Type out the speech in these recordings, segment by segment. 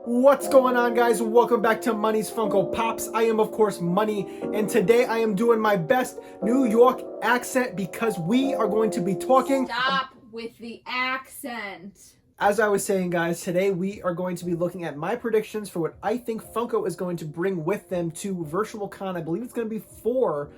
What's going on, guys? Welcome back to Money's Funko Pops. I am, of course, Money, and today I am doing my best New York accent because we are going to be talking... Stop with the accent. As I was saying, guys, today we are going to be looking at my predictions for what I think Funko is going to bring with them to Virtual Con. I believe it's going to be for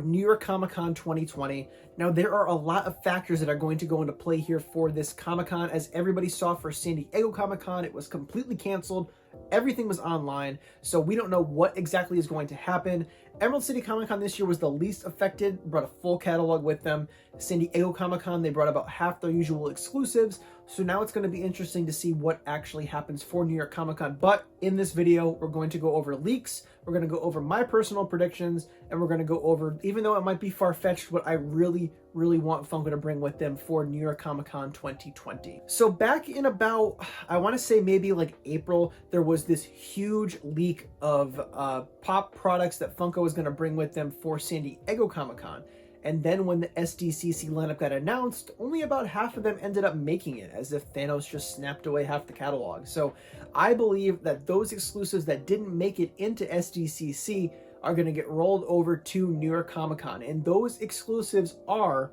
New York Comic Con 2020. Now, there are a lot of factors that are going to go into play here for this Comic Con. As everybody saw for San Diego Comic Con, it was completely canceled. Everything was online, so we don't know what exactly is going to happen. Emerald City Comic Con this year was the least affected, brought a full catalog with them. San Diego Comic Con, they brought about half their usual exclusives. So now it's going to be interesting to see what actually happens for New York Comic Con. But in this video, we're going to go over leaks, we're going to go over my personal predictions, and we're going to go over, even though it might be far-fetched, what I really want Funko to bring with them for New York Comic Con 2020. So back in about, I want to say maybe like April, there was this huge leak of pop products that Funko was going to bring with them for San Diego Comic Con. And then when the SDCC lineup got announced, only about half of them ended up making it, as if Thanos just snapped away half the catalog. So I believe that those exclusives that didn't make it into SDCC are going to get rolled over to New York Comic Con. And those exclusives are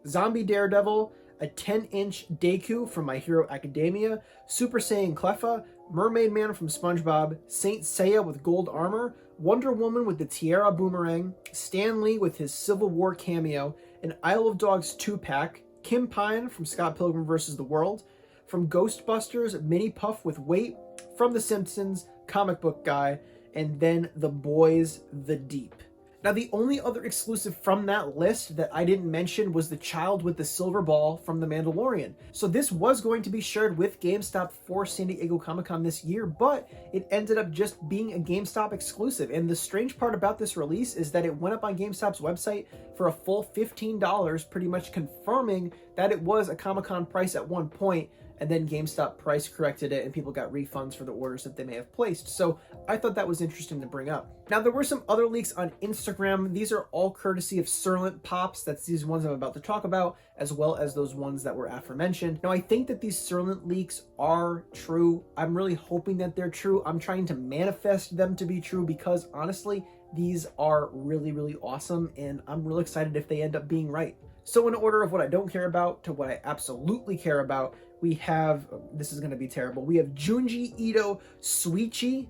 Zombie Daredevil, a 10-inch Deku from My Hero Academia, Super Saiyan Cleffa, Mermaid Man from SpongeBob, Saint Seiya with gold armor, Wonder Woman with the Tiara Boomerang, Stan Lee with his Civil War cameo, an Isle of Dogs 2-pack, Kim Pyne from Scott Pilgrim vs. the World, from Ghostbusters, Mini Puff with Weight, from The Simpsons, Comic Book Guy, and then The Boys The Deep. Now, the only other exclusive from that list that I didn't mention was the child with the silver ball from The Mandalorian. So this was going to be shared with GameStop for San Diego Comic-Con this year, but it ended up just being a GameStop exclusive. And the strange part about this release is that it went up on GameStop's website for a full $15, pretty much confirming that it was a Comic-Con price at one point, and then GameStop price corrected it and people got refunds for the orders that they may have placed. So I thought that was interesting to bring up. Now, there were some other leaks on Instagram. These are all courtesy of Surlent Pops. That's these ones I'm about to talk about, as well as those ones that were aforementioned. Now, I think that these Surlent leaks are true. I'm really hoping that they're true. I'm trying to manifest them to be true because honestly, these are really awesome, and I'm real excited if they end up being right. So in order of what I don't care about to what I absolutely care about, we have, this is going to be terrible, we have Junji Ito Suichi,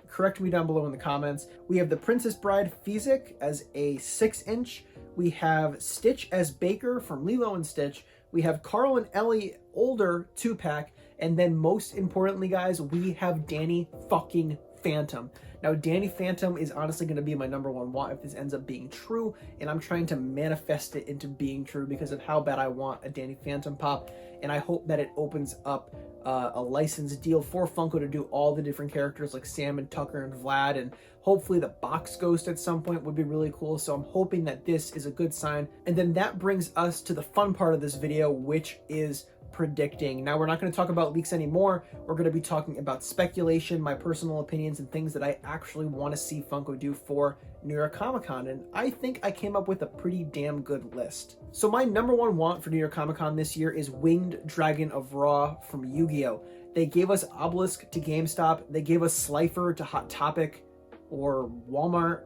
correct me down below in the comments. We have the Princess Bride Physic as a 6-inch. We have Stitch as Baker from Lilo and Stitch. We have Carl and Ellie older 2-pack. And then most importantly, guys, we have Danny fucking Phantom. Now, Danny Phantom is honestly going to be my #1 want if this ends up being true, and I'm trying to manifest it into being true because of how bad I want a Danny Phantom pop, and I hope that it opens up a license deal for Funko to do all the different characters like Sam and Tucker and Vlad, and hopefully the Box Ghost at some point would be really cool. So I'm hoping that this is a good sign. And then that brings us to the fun part of this video, which is predicting. Now, we're not going to talk about leaks anymore. We're going to be talking about speculation, my personal opinions, and things that I actually want to see Funko do for New York Comic Con. And I think I came up with a pretty damn good list. So my #1 want for New York Comic Con this year is Winged Dragon of Ra from Yu-Gi-Oh! They gave us Obelisk to GameStop. They gave us Slifer to Hot Topic or Walmart.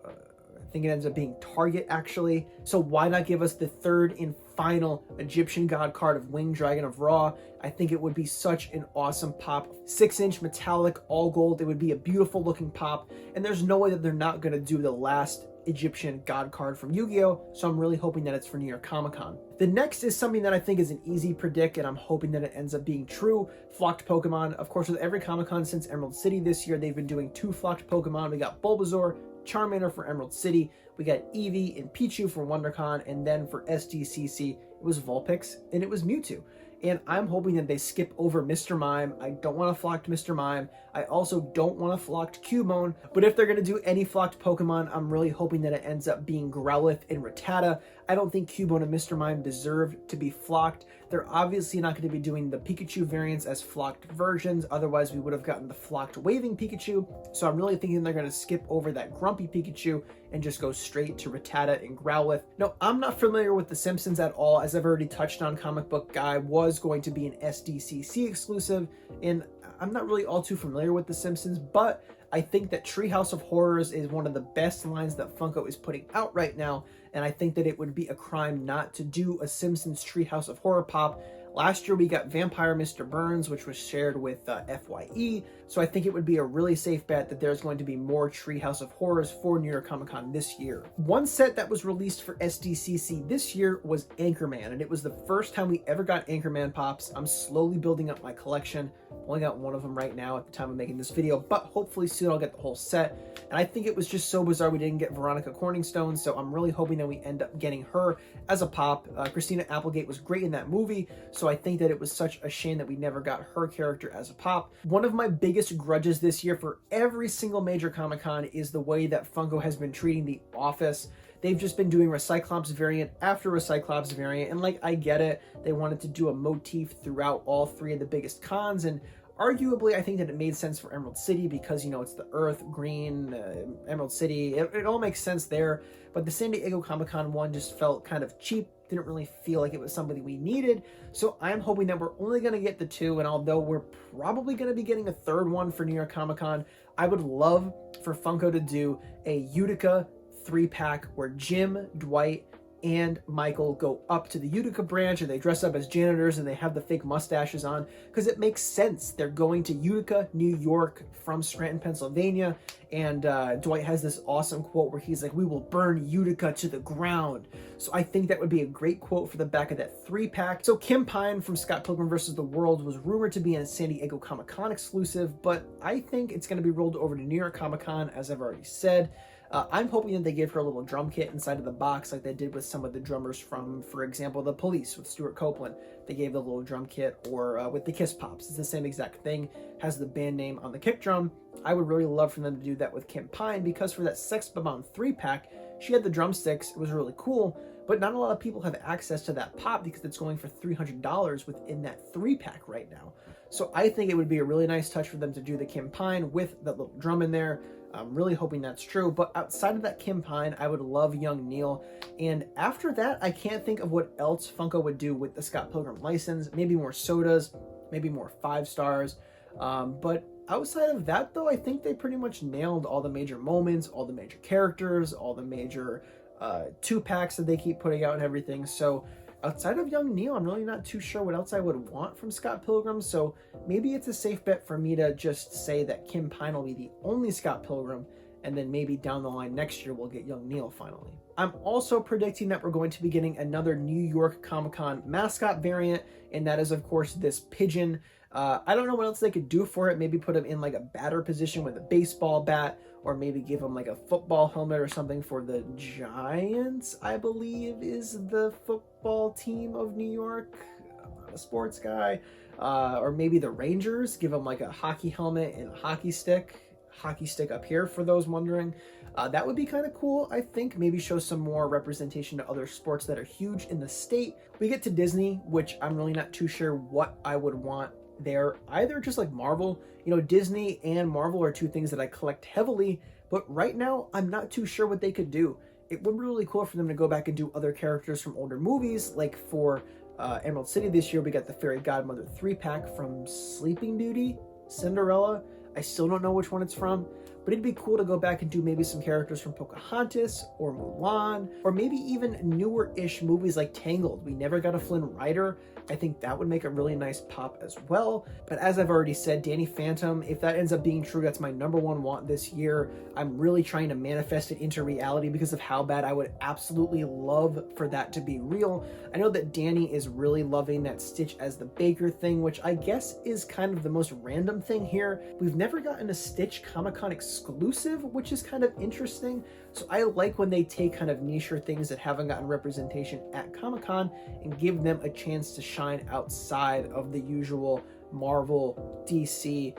I think it ends up being Target, actually. So why not give us the third and final Egyptian god card of Winged Dragon of Ra? I think it would be such an awesome pop. 6-inch metallic, all gold. It would be a beautiful looking pop. And there's no way that they're not going to do the last Egyptian god card from Yu-Gi-Oh! So I'm really hoping that it's for New York Comic Con. The next is something that I think is an easy predict, and I'm hoping that it ends up being true. Flocked Pokemon. Of course, with every Comic Con since Emerald City this year, they've been doing 2 flocked Pokemon. We got Bulbasaur, Charmander for Emerald City, we got Eevee and Pichu for WonderCon, and then for SDCC, it was Vulpix and it was Mewtwo. And I'm hoping that they skip over Mr. Mime. I don't want a flocked Mr. Mime. I also don't want a flocked Cubone. But if they're going to do any flocked Pokemon, I'm really hoping that it ends up being Growlithe and Rattata. I don't think Cubone and Mr. Mime deserve to be flocked. They're obviously not going to be doing the Pikachu variants as flocked versions. Otherwise, we would have gotten the flocked waving Pikachu. So I'm really thinking they're going to skip over that grumpy Pikachu and just go straight to Rattata and Growlithe. Now, I'm not familiar with The Simpsons at all. As I've already touched on, Comic Book Guy was going to be an SDCC exclusive, and I'm not really all too familiar with The Simpsons, but I think that Treehouse of Horrors is one of the best lines that Funko is putting out right now, and I think that it would be a crime not to do a Simpsons Treehouse of Horror pop. Last year we got Vampire Mr. Burns, which was shared with FYE, so I think it would be a really safe bet that there's going to be more Treehouse of Horrors for New York Comic Con this year. One set that was released for SDCC this year was Anchorman, and it was the first time we ever got Anchorman pops. I'm slowly building up my collection. Only got one of them right now at the time of making this video, but hopefully soon I'll get the whole set. And I think it was just so bizarre we didn't get Veronica Corningstone, so I'm really hoping that we end up getting her as a pop. Christina Applegate was great in that movie, so I think that it was such a shame that we never got her character as a pop. One of my biggest grudges this year for every single major Comic-Con is the way that Funko has been treating The Office. They've just been doing Recyclops variant after Recyclops variant, and like, I get it. They wanted to do a motif throughout all three of the biggest cons, and arguably, I think that it made sense for Emerald City because, you know, it's the Earth, green, Emerald City. It all makes sense there. But the San Diego Comic-Con one just felt kind of cheap. Didn't really feel like it was somebody we needed. So I'm hoping that we're only going to get the two. And although we're probably going to be getting a third one for New York Comic-Con, I would love for Funko to do a Utica 3-pack where Jim, Dwight, and Michael go up to the Utica branch and they dress up as janitors and they have the fake mustaches on because it makes sense. They're going to Utica, New York from Scranton, Pennsylvania, and Dwight has this awesome quote where he's like, "We will burn Utica to the ground." So I think that would be a great quote for the back of that 3-pack. So Kim Pyne from Scott Pilgrim vs. the World was rumored to be a San Diego Comic-Con exclusive, but I think it's going to be rolled over to New York Comic-Con, as I've already said. I'm hoping that they give her a little drum kit inside of the box like they did with some of the drummers from, for example, The Police with Stuart Copeland. They gave the little drum kit, or with the Kiss Pops. It's the same exact thing. Has the band name on the kick drum. I would really love for them to do that with Kim Pyne because for that Sex Bob-omb 3-pack, she had the drumsticks. It was really cool, but not a lot of people have access to that pop because it's going for $300 within that 3-pack right now. So I think it would be a really nice touch for them to do the Kim Pyne with that little drum in there. I'm really hoping that's true, but outside of that Kim Pyne, I would love young Neil. And after that, I can't think of what else Funko would do with the Scott Pilgrim license. Maybe more sodas, maybe more 5 stars. But outside of that, though, I think they pretty much nailed all the major moments, all the major characters, all the major 2-packs that they keep putting out and everything. So outside of young Neil, I'm really not too sure what else I would want from Scott Pilgrim, so maybe it's a safe bet for me to just say that Kim Pyne will be the only Scott Pilgrim, and then maybe down the line next year we'll get young Neil finally. I'm also predicting that we're going to be getting another New York Comic-Con mascot variant, and that is, of course, this pigeon. I don't know what else they could do for it. Maybe put him in like a batter position with a baseball bat, or maybe give him like a football helmet or something for the Giants, I believe is the football team of New York. I'm not a sports guy. Or maybe the Rangers, give him like a hockey helmet and a hockey stick up here for those wondering. That would be kind of cool, I think. Maybe show some more representation to other sports that are huge in the state. We get to Disney, which I'm really not too sure what I would want there either. Just like Marvel, you know, Disney and Marvel are two things that I collect heavily, but right now I'm not too sure what they could do. It would be really cool for them to go back and do other characters from older movies, like for Emerald City this year we got the Fairy Godmother 3-pack from Sleeping Beauty, Cinderella. I still don't know which one it's from, but it'd be cool to go back and do maybe some characters from Pocahontas or Mulan, or maybe even newer-ish movies like Tangled. We never got a Flynn Rider. I think that would make a really nice pop as well. But as I've already said, Danny Phantom, if that ends up being true, that's my #1 want this year. I'm really trying to manifest it into reality because of how bad I would absolutely love for that to be real. I know that Danny is really loving that Stitch as the Baker thing, which I guess is kind of the most random thing here. We've never gotten a Stitch Comic-Con exclusive, which is kind of interesting. So I like when they take kind of niche things that haven't gotten representation at Comic-Con and give them a chance to shine outside of the usual Marvel, DC,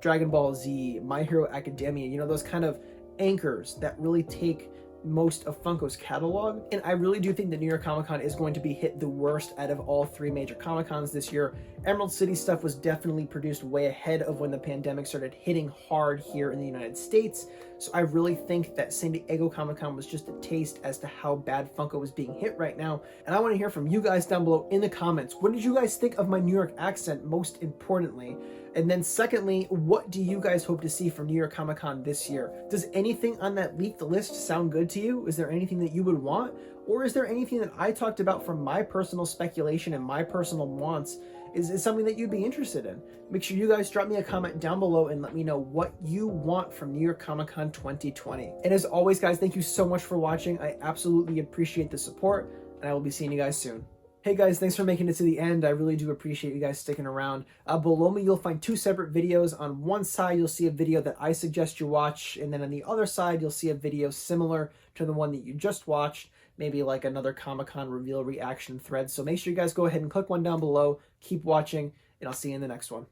Dragon Ball Z, My Hero Academia, you know, those kind of anchors that really take most of Funko's catalog. And I really do think the New York Comic Con is going to be hit the worst out of all 3 major Comic Cons this year. Emerald City stuff was definitely produced way ahead of when the pandemic started hitting hard here in the United States. So I really think that San Diego Comic Con was just a taste as to how bad Funko is being hit right now. And I want to hear from you guys down below in the comments. What did you guys think of my New York accent, most importantly? And then secondly, what do you guys hope to see from New York Comic Con this year? Does anything on that leaked list sound good to you? Is there anything that you would want? Or is there anything that I talked about from my personal speculation and my personal wants is something that you'd be interested in? Make sure you guys drop me a comment down below and let me know what you want from New York Comic Con 2020. And as always, guys, thank you so much for watching. I absolutely appreciate the support, and I will be seeing you guys soon. Hey guys, thanks for making it to the end. I really do appreciate you guys sticking around. Below me, you'll find 2 separate videos. On one side, you'll see a video that I suggest you watch, and then on the other side, you'll see a video similar to the one that you just watched, maybe like another Comic-Con reveal reaction thread. So make sure you guys go ahead and click one down below, keep watching, and I'll see you in the next one.